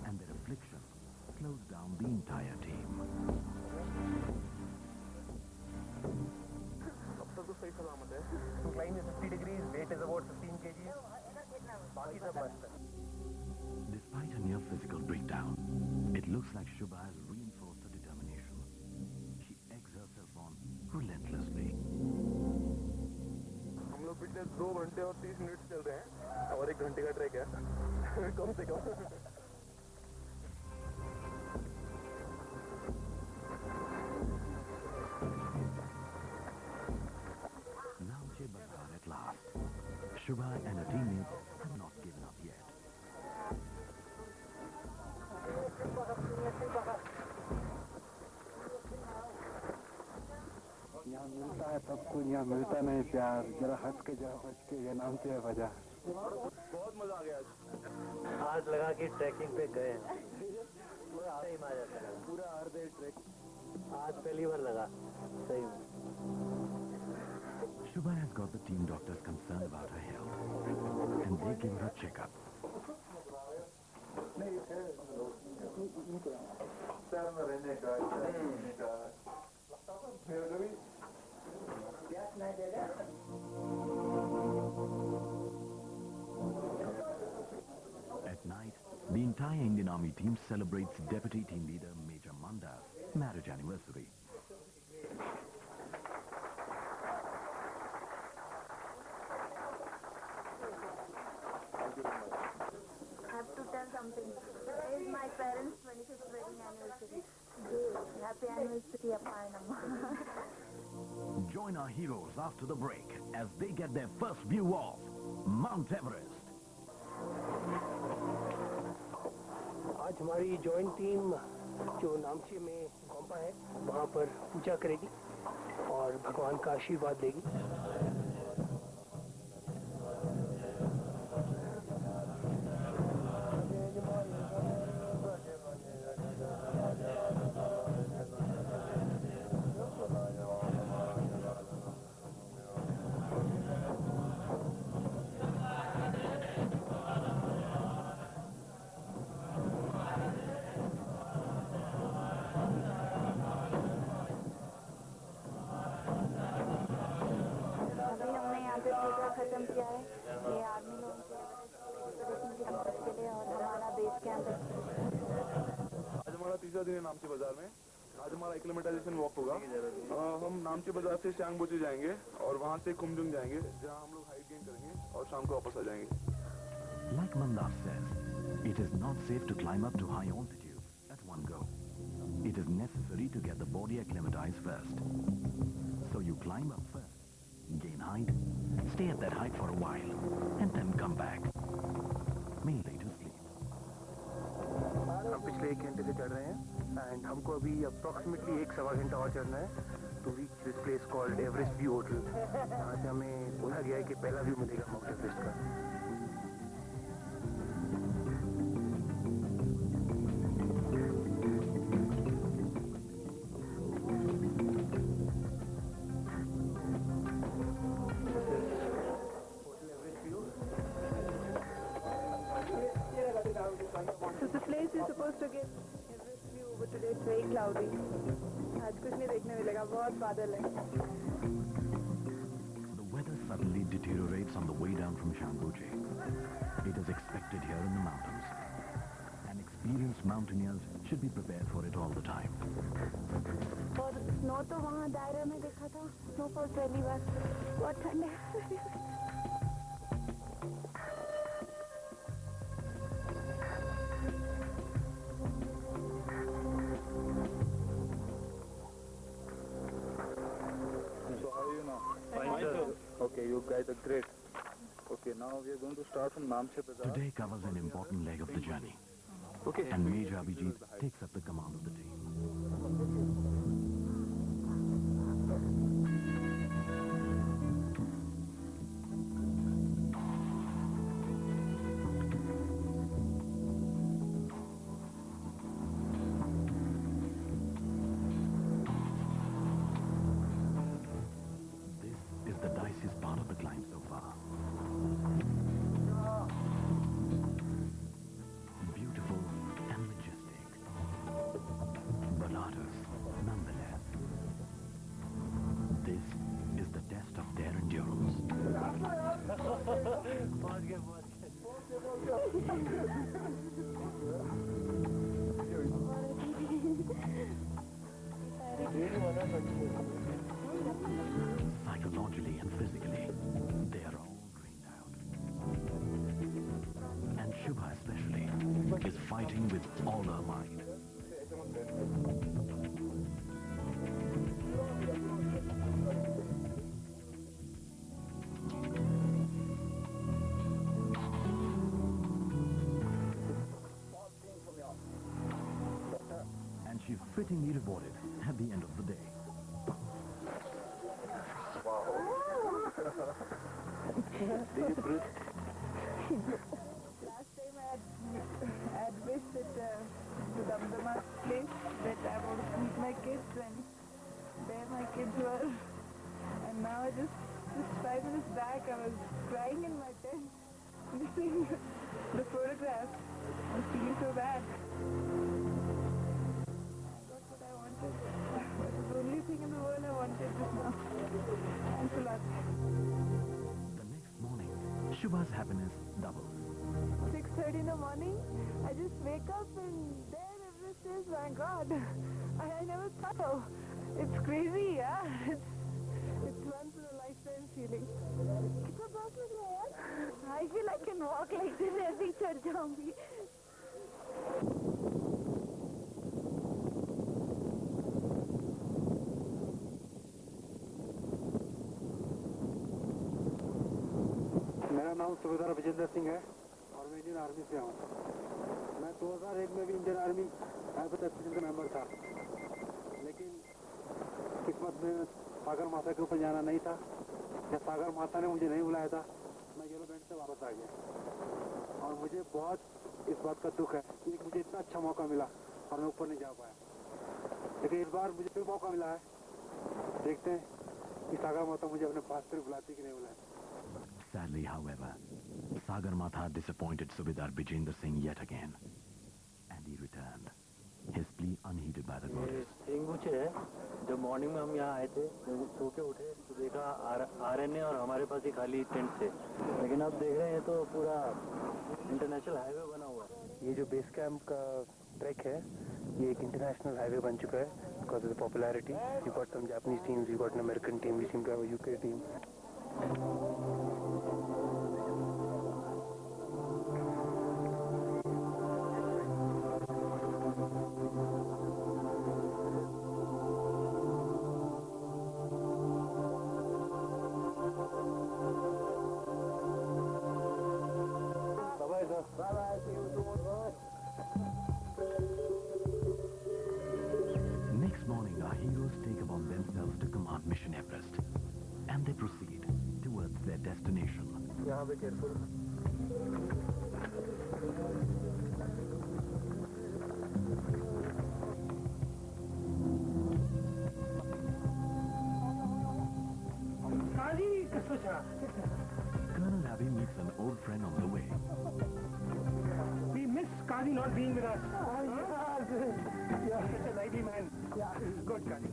And their affliction slows down the entire team. अब तक तो सही सलामत है। Climb is 50 degrees, weight is about 15 kg. बाकी सब मस्त है। Despite a near physical breakdown, it looks like Shubha has reinforced her determination. She eggs herself on relentlessly. हम लोग पिछले 2 घंटे और 30 मिनट चल रहे हैं और 1 घंटे का ट्रैक है कम से कम। Mt Everest at last. Shubha and her teammates have not given up yet. यहाँ मिलता है सब कुछ, यहाँ मिलता नहीं प्यार। जरा हट के जरा बच के, ये नाम से है वजह। बहुत मजा आ गया आज लगा कि ट्रैकिंग पे गए पूरा सही मजा आता है। पूरा हर डे ट्रैक आज पहली बार लगा सही में। Shubha has got the team doctors concerned about her health, and they give her a checkup. At night, the entire Indian Army team celebrates Deputy Team Leader Major Mandar's marriage anniversary. I have to tell something. Today is my parents' 25th wedding anniversary. Happy anniversary, Appa and Amma. Join our heroes after the break as they get their first view of Mt Everest. आज हमारी joint team जो नामची में गोम्पा है वहाँ पर पूजा करेगी और भगवान का आशीर्वाद लेगी। खत्म किया है। ये आर्मी लोगों के एक्सपीडिशन की मदद के लिए और हमारा बेस कैंप। आज हमारा तीसरा दिन है नामची बाजार में आज हमारा एक्लेमेटाइजेशन वॉक होगा। हम नामची बाजार से श्यांगबोची जाएंगे और वहाँ से कुमजुंग जाएंगे, जहाँ हम लोग हाइट गेन करेंगे और शाम को वापस आ जाएंगे। Like Mandav says, it is not safe to climb up to high altitude at one go. It is necessary to get the body acclimatized first. So you climb up first, gain height, stay at that height for a while, and then come back, mainly to sleep. हम पिछले 1 घंटे से चढ़ रहे हैं and हमको अभी approximately 1-1.25 घंटा और चढ़ना है to reach this place called Everest View Hotel. यहाँ से हमें बोला गया है कि पहला व्यू मिलेगा माउंट एवरेस्ट का। So the place is supposed to get Everest view, but today it's very cloudy. आज कुछ नहीं देखने मिलेगा, बहुत बादल है। The weather suddenly deteriorates on the way down from Shangbuji. It is expected here in the mountains, and experienced mountaineers should be prepared for it all the time. और snow तो वहाँ दायरे में देखा था, स्नोफॉल पहली बार, बहुत ठंड है। Okay, you guys are great. Okay, now we are going to start from Namche Bazaar. Today covers an important leg of the journey, Okay. and Major Abhijit takes up the command of the team. This is the diciest part of the climb so far. Beautiful and majestic, but arduous nonetheless. This is the test of their endurance. Psychologically and physically, they are all drained out. And Shubha especially is fighting with all her might. And she's fittingly rewarded at the end of the day. Last time I had wished at the Damdama place that I would meet my kids, and there my kids were. And now just 5 minutes back I was crying in my tent, missing the photographs. I feel so bad. I got what I wanted. It was the only thing in the world I wanted just now. Thanks a lot. The next morning, Shubha's happiness doubles. 6:30 in the morning, I just wake up and there Everest is. My God, I never thought of. It's crazy, yeah. It's once in a lifetime feeling. कितना पास लग रहा है यार? I feel I can walk like this ऐसे ही चढ़ जाऊंगी. मेरा नाम सुबेदार विजेंद्र सिंह है और मैं इंडियन आर्मी से हूँ। मैं 2001 में भी इंडियन आर्मी का मेंबर था, लेकिन किस्मत में सागर माता के ऊपर जाना नहीं था। जब सागर माता ने मुझे नहीं बुलाया था, मैं येलो बैंड से वापस आ गया और मुझे बहुत इस बात का दुख है कि मुझे इतना अच्छा मौका मिला और मैं ऊपर नहीं जा पाया। लेकिन इस बार मुझे फिर मौका मिला है, देखते हैं कि सागर माता मुझे अपने पास फिर बुलाती कि नहीं बुलाती। Sadly, however, Sagar Matha disappointed Subedar Bijender Singh yet again, and he returned. his plea unheeded by the goddess. टेंगबुचे है। जब मॉर्निंग में हम यहाँ आए थे, जब सो के उठे तो देखा आरएनए और हमारे पास ही खाली टेंट थे, लेकिन अब देख रहे हैं तो पूरा इंटरनेशनल हाईवे बना हुआ है। ये जो बेस कैंप का ट्रैक है, ये एक इंटरनेशनल हाईवे बन चुका है because of the popularity. You got some Japanese teams, you got an American team, we seem to have a UK team. Next morning, our heroes take upon themselves to command Mission Everest, and they proceed towards their destination. यहाँ पे careful. Colonel Abbey meets an old friend on the way. We miss Kazi not being with us. Yeah, such a lively man. Yeah, good Kazi.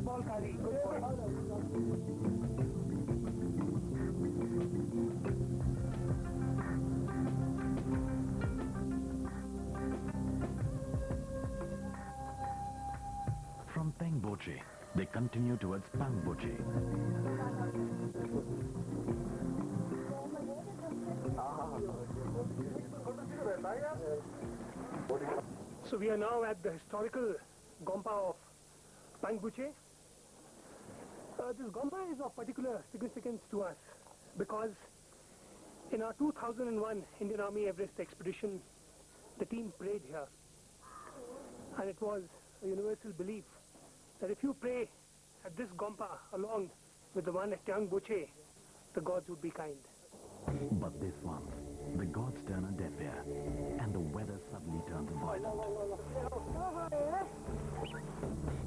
Small Kazi, good boy. From Tengboche, they continue towards Pangboche. So we are now at the historical Gompa of Pangbuche. This Gompa is of particular significance to us because in our 2001 Indian Army Everest expedition, the team prayed here. And it was a universal belief that if you pray at this Gompa along with the one at Tangboche, the gods would be kind. But this once, the gods turn a deaf ear, and the weather suddenly turns violent.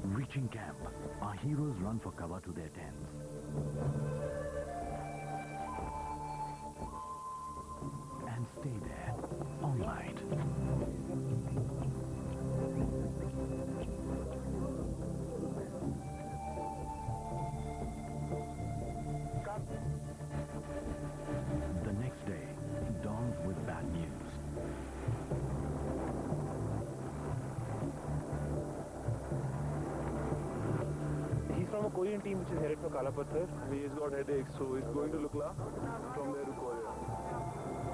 Reaching camp, our heroes run for cover to their tents. And stay there all night. The next day dawns with bad news. He's from a Korean team which is headed for Kalapathar. He's got headaches, so he's going to Lukla. From there to Korea.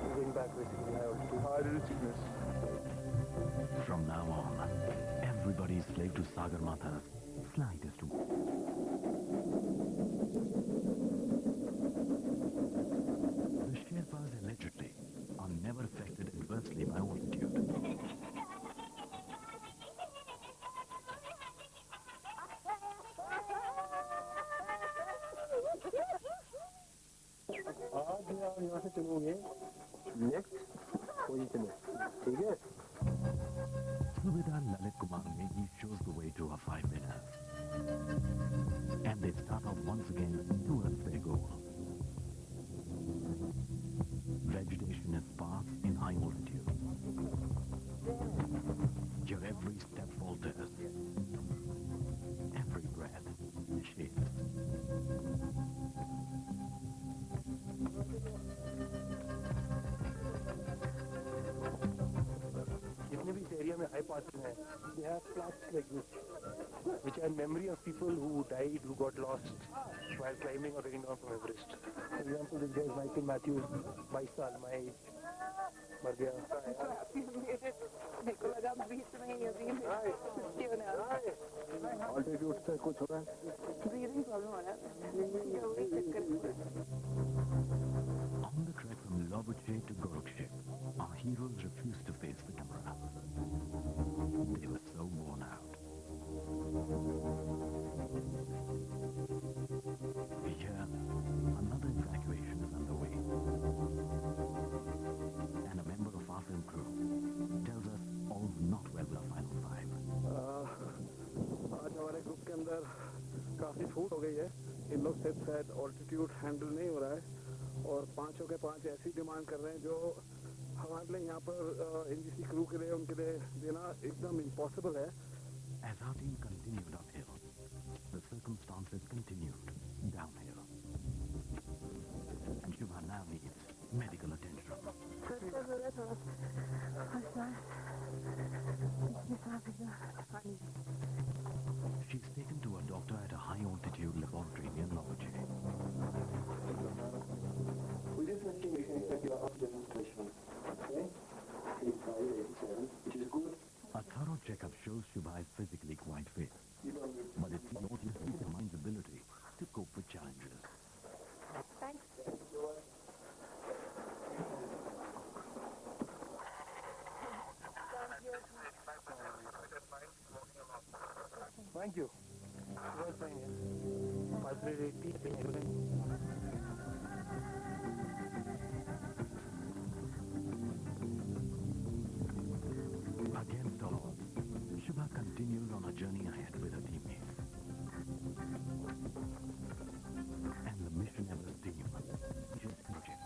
He's going back basically high altitude. High altitude sickness. From now on, everybody is slave to Sagarmatha's slightest The Sherpas allegedly are never affected adversely by altitude. आज यहाँ से चलोगे next position है, ठीक है? Subedar Lalit Kumar Negi shows the way to our 5 winners. And they start off once again towards their goal. Vegetation is sparse in high altitude. Your every step falters. Every breath shakes. जितने भी इस area में high passes हैं, they have plaques like this, which are in memory of people who died, who got lost while climbing or getting down from Everest. For example, this guy is Michael Matthews, 22 साल, my age, मर गया. मेरे को लगा बीच में ही अभी छुट्टी होने वाला है। Altitude से कुछ हो रहा है? ब्रीदिंग प्रॉब्लम हो रहा है। वही चक्कर में। On the trek from Lobuche to Gorukshe, our heroes refused to face the camera. They were so worn out. Here, another evacuation is underway. And a member of our film crew tells us all's not well with our final 5. आज हमारे group के अंदर काफ़ी फूट हो गई है। इन लोग से शायद ऑल्टीट्यूड हैंडल नहीं हो रहा है और 5 के 5 ऐसी डिमांड कर रहे हैं जो हमारे लिए यहाँ पर एनजीसी क्रू के लिए उनके लिए देना एकदम इम्पॉसिबल है। As our team continued uphill, the circumstances continued downhill. And Shubha now needs medical attention. She's taken to a doctor at a high-altitude laboratory near Norwich. We definitely make an effective demonstration. Okay? 85, 87, which is good. A thorough checkup shows Shubha is physically quite fit, but it's not his peace of mind's ability to cope with challenges. Thanks. Thank you. Against all odds, Shubha continues on her journey ahead with her teammates. And the Mission Everest team just approaching.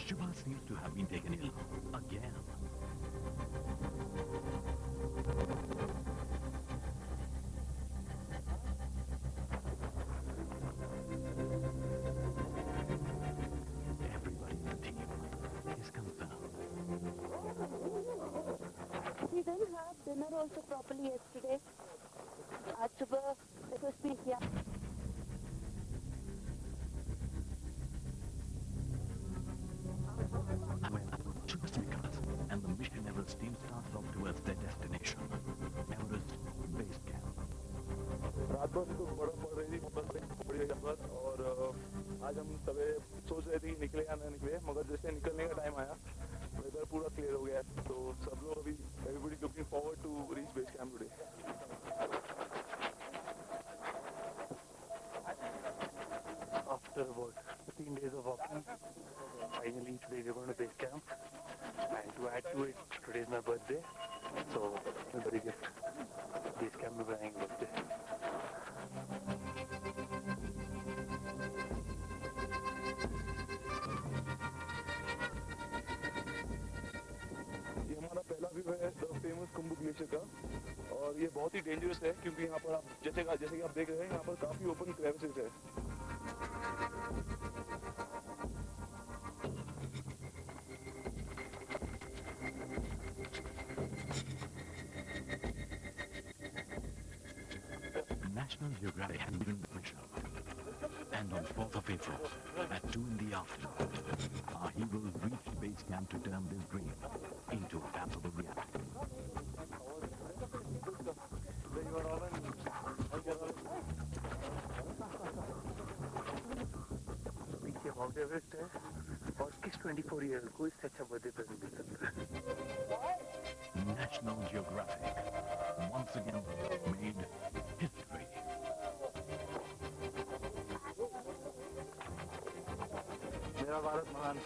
Shubha seems to have been taken ill again. Everybody in the team is concerned. We didn't have dinner also properly yesterday. आज सुबह FSP किया. Shubha's recovers, and the Mission Everest team starts off towards their destination, Everest Base Camp. रात भर तो बड़ा पड़ रही थी, बस पड़ी रही पर, और आज हम सवेरे सोच रहे थे कि निकले या ना निकले, मगर जैसे निकलने का टाइम आया वेदर पूरा क्लियर हो गया है, तो सब लोग अभी everybody looking forward to reach base camp today. After about 15 days of walking, finally today we're going to base camp. And to add to it, today is my birthday, so my birthday gift. Base camp में बनाएंगे birthday. ये हमारा पहला view है the famous Kumbh glacier का, और ये बहुत ही डेंजरस है क्योंकि यहाँ पर आप जैसे कि आप देख रहे हैं यहाँ पर काफी ओपन क्रेविसेस है. National Geographic had given the mission. And on 4th of April, at 2 in the afternoon, our heroes reached base camp to turn this dream into a palpable reality. पीछे माउंट एवरेस्ट है और किस 24 year को इससे अच्छा birthday present दे सकता है. National Geographic once again made history. मेरा भारत महान.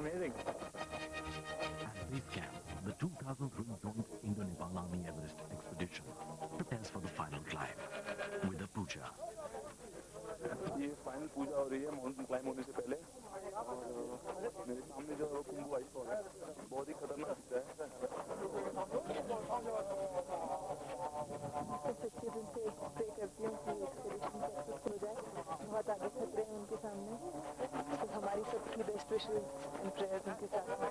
Amazing. At base camp, the 2003 joint Indo-Nepal Army Everest expedition prepares for the final climb with a puja. ये फाइनल पूजा हो रही है माउंटेन क्लाइम होने से पहले, और मेरे सामने जो कुंभ वाइटफॉल है बहुत ही खतरनाक दिखता है. सच्चे दिल से प्रे करती हूँ कि एक्सपेडिशन सक्सेसफुल हो जाए. बहुत आगे खतरे हैं उनके सामने, तो हमारी सबकी बेस्ट विशेस एंड प्रेयर्स उनके साथ हैं.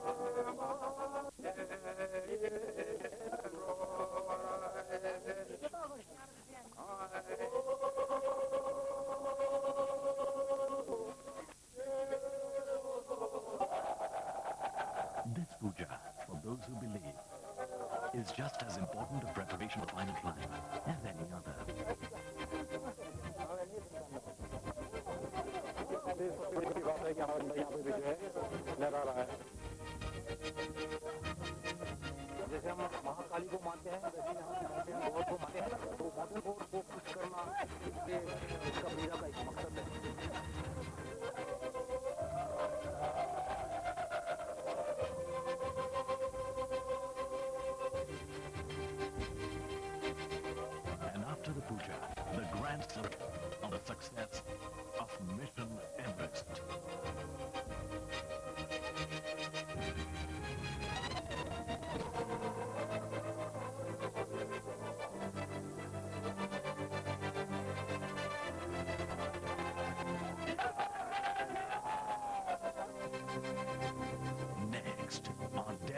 This puja, for those who believe, is just as important a preparation for final climb as any other. बड़ी बात है कि हमारा बंदा यहाँ पे भी जो है लहरा रहा है. जैसे हम महाकाली को मानते हैं, वैसे यहाँ की माउंटेन गॉड को मानते हैं, तो माउंटेन गॉड को खुश करना इसका मेरा का एक मकसद है.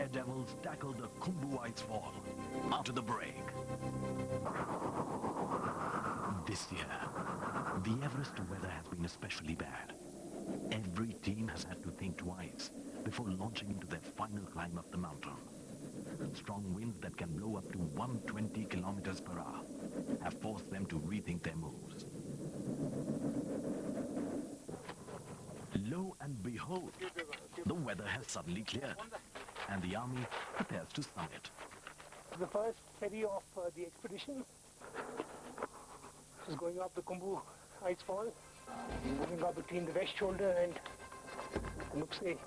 daredevils tackle the Khumbu Ice Fall after the break. This year, the Everest weather has been especially bad. Every team has had to think twice before launching into their final climb up the mountain. Strong winds that can blow up to 120 kilometers per hour have forced them to rethink their moves. Lo and behold, the weather has suddenly cleared, and the army prepares to summit. The first ferry of the expedition is going up the Khumbu Ice Fall, moving up between the west shoulder and Nukse Face.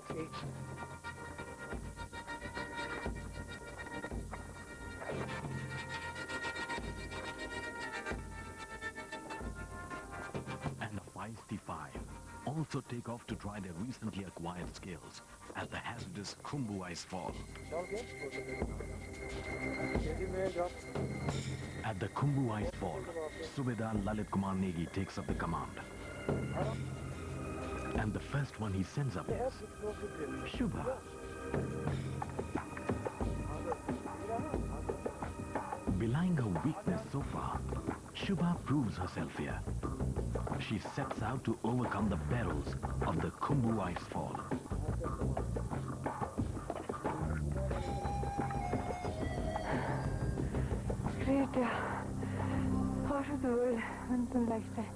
And the feisty five also take off to try their recently acquired skills at the hazardous Khumbu Ice Fall. At the Khumbu Ice Fall, Subedar Lalit Kumar Negi takes up the command. And the first one he sends up is Shubha. Belying her weakness so far, Shubha proves herself here. She sets out to overcome the perils of the Khumbu Ice Fall. Great, out of the world, once in a lifetime.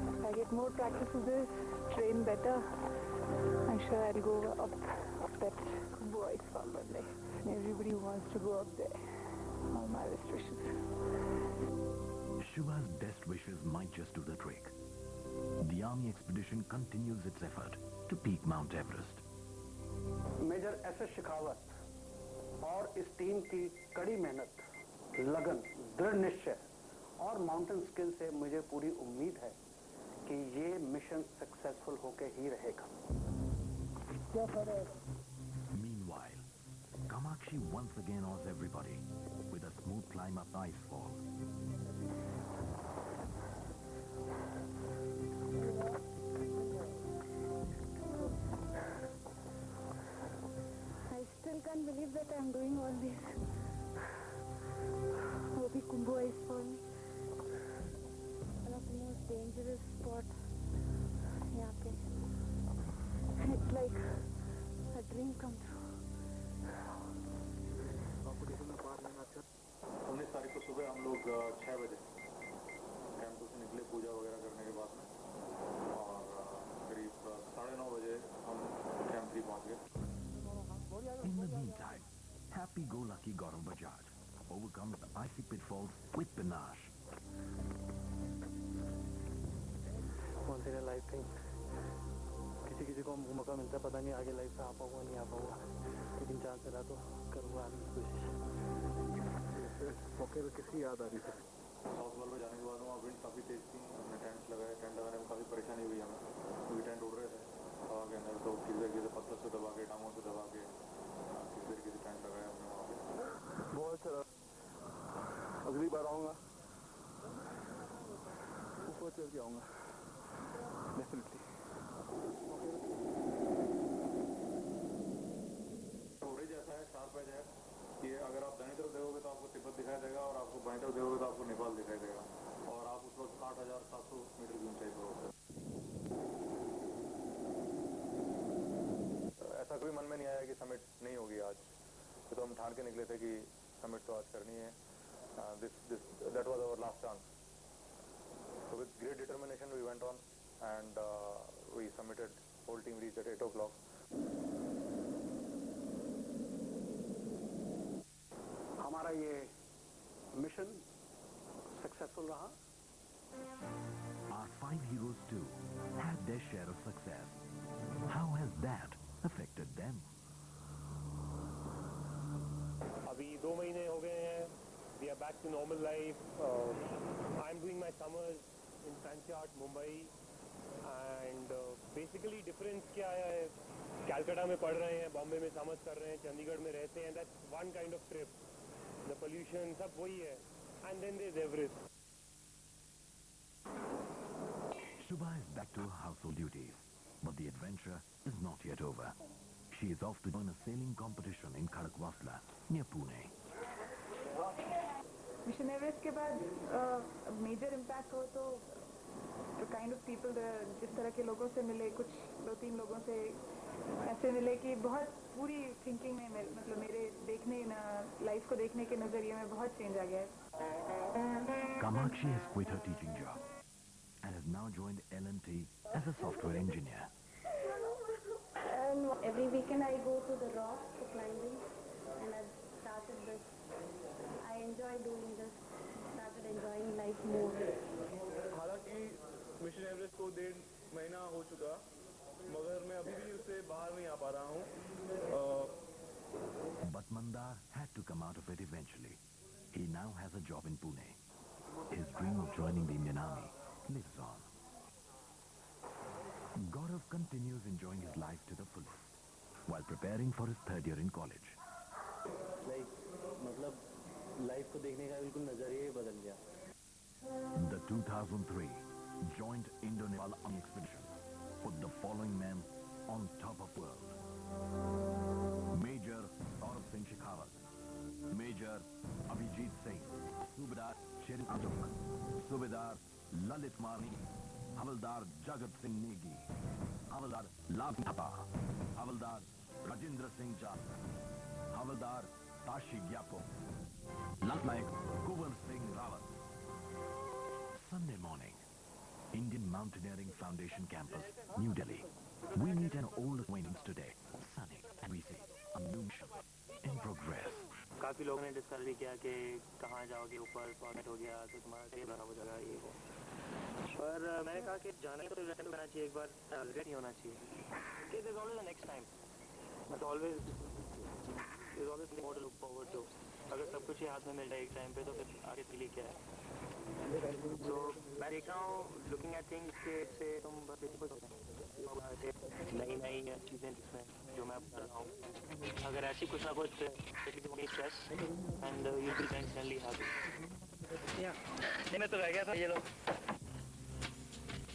If I get more practice with this, train better, I'm sure I'll go up that Khumbu Ice Fall one day. Everybody wants to go up there. All my best wishes. Shubha's best wishes might just do the trick. The army expedition continues its effort to peak Mount Everest. Major SS Shekhawat और इस team की कड़ी मेहनत, लगन, दृढ़ निश्चय और mountain skill से मुझे पूरी उम्मीद है कि ये मिशन सक्सेसफुल होके ही रहेगा। Meanwhile, Kamakshi once again awes everybody with a smooth climb up the ice fall. I still can't believe that I'm doing all this. वो भी Khumbu Ice Fall, one of the most dangerous spots यहाँ पे. It's like a dream come true. 19 तारीख को सुबह हम लोग 6 बजे कैंप से निकले पूजा वगैरह करने के बाद में, और करीब 9:30 बजे हम कैंप 3 पहुंच गए। In the meantime, happy-go-lucky Gaurav Bajaj overcomes the icy pitfalls with panache. once in a life thing. किसी को मौका मिलता है, पता नहीं आगे लाइफ में आ पाऊंगा नहीं आ पाऊंगा, लेकिन चांस मिला तो करूंगा आने की कोशिश। मौके पे किसी याद आ रही थी? साउथ वॉल में जाने के बाद वहाँ विंड काफ़ी तेज थी, हमने टेंट लगाए। टेंट लगाने में काफ़ी परेशानी हुई हमें, क्योंकि टेंट उड़ रहे थे हवा के अंदर, तो किसी तरीके से पत्थर से दबा के, टांगों से दबा के किसी तरीके से टेंट लगाया हमने वहाँ पे। बहुत अगली बार आऊँगा, ऊपर चल के आऊँगा डेफिनेटली। घोड़े जैसा है, शार्प एज है कि अगर आप दाहिनी तरफ देखोगे तो आपको तिब्बत दिखाई देगा, और आपको बाईं तरफ देखोगे तो आपको नेपाल दिखाई देगा, और आप उस वक्त 8,700 मीटर की ऊंचाई पर होते। ऐसा कोई मन में नहीं आया कि समिट नहीं होगी आज, तो हम ठान के निकले थे कि समिट तो आज करनी है। That was our last chance. So with great determination we went on and we submitted. Whole team reached at 8 o'clock. हमारा ये मिशन सक्सेसफुल रहा। Our 5 heroes too had their share of success. How has that affected them? अभी 2 महीने हो गए हैं, we are back to normal life. I'm doing my summers in Panchayat, Mumbai, and basically difference क्या है, कैलकाटा में पढ़ रहे हैं, बॉम्बे में समर्स कर रहे हैं, चंडीगढ़ में रहते हैं, that's one kind of trip. The pollution सब वही है, and then there's Everest. Shubha is back to her household duties, but the adventure is not yet over. She is off to join a sailing competition in Khadakwasla, near Pune. Mission Everest के बाद major impact हो तो kind of people जिस तरह के लोगों से मिले, कुछ 2-3 लोगों से ऐसे मिले कि बहुत पूरी थिंकिंग में मतलब मेरे देखने लाइफ को देखने के नजरिए में बहुत चेंज आ गया है. Kamakshi has quit her teaching job and has now joined L&T as a software engineer. And every weekend I go to the rock for climbing, and I've started this. I enjoy doing this. Started enjoying life more. हालांकि mission Everest को 1.5 महीना हो चुका, मगर मैं अभी भी उससे बाहर नहीं आ पा रहा हूँ. But Mandar had to come out of it eventually. He now has a job in Pune. His dream of joining the Indian Army lives on. Gaurav continues enjoying his life to the fullest while preparing for his 3rd year in college. मतलब life को देखने का बिल्कुल नजरिया ही बदल गया. The 2003 joint Indo-Nepal Army expedition put the following men on top of the world. Major Saurabh Singh Shekhawat, Major Abhijit Singh, Subedar Shirin Ajok, Subedar Lalit Marni, Havaldar Jagat Singh Negi, Havaldar Lav Thapa, Havaldar Rajendra Singh Jat, Havaldar Tashi Gyapo, Lieutenant Kuvar Singh Rawat. Sunday morning, Indian Mountaineering Foundation campus, New Delhi. We meet an old acquaintance today, Sunny, and we see a new mission in progress. काफी लोगों ने discuss भी किया कि कहाँ जाओगे, ऊपर format हो गया तो तुम्हारा करियर खराब हो जाएगा, ये वो. पर मैंने कहा कि जाना तो रिटर्न करना चाहिए, एक बार रिग्रेट नहीं होना चाहिए. कि there's always a next time. There's always more to look forward to. अगर सब कुछ ही हाथ में मिल जाए एक टाइम पे तो फिर आगे के लिए क्या है. तो मैं देख रहा हूँ लुकिंग एट थिंग्स के से तुम बस खुश हो जाए नई नई चीज़ें जिसमें जो मैं कर रहा हूँ. अगर ऐसी कुछ ना कुछ stress and you will be constantly happy. या मैं तो रह गया था ये लोग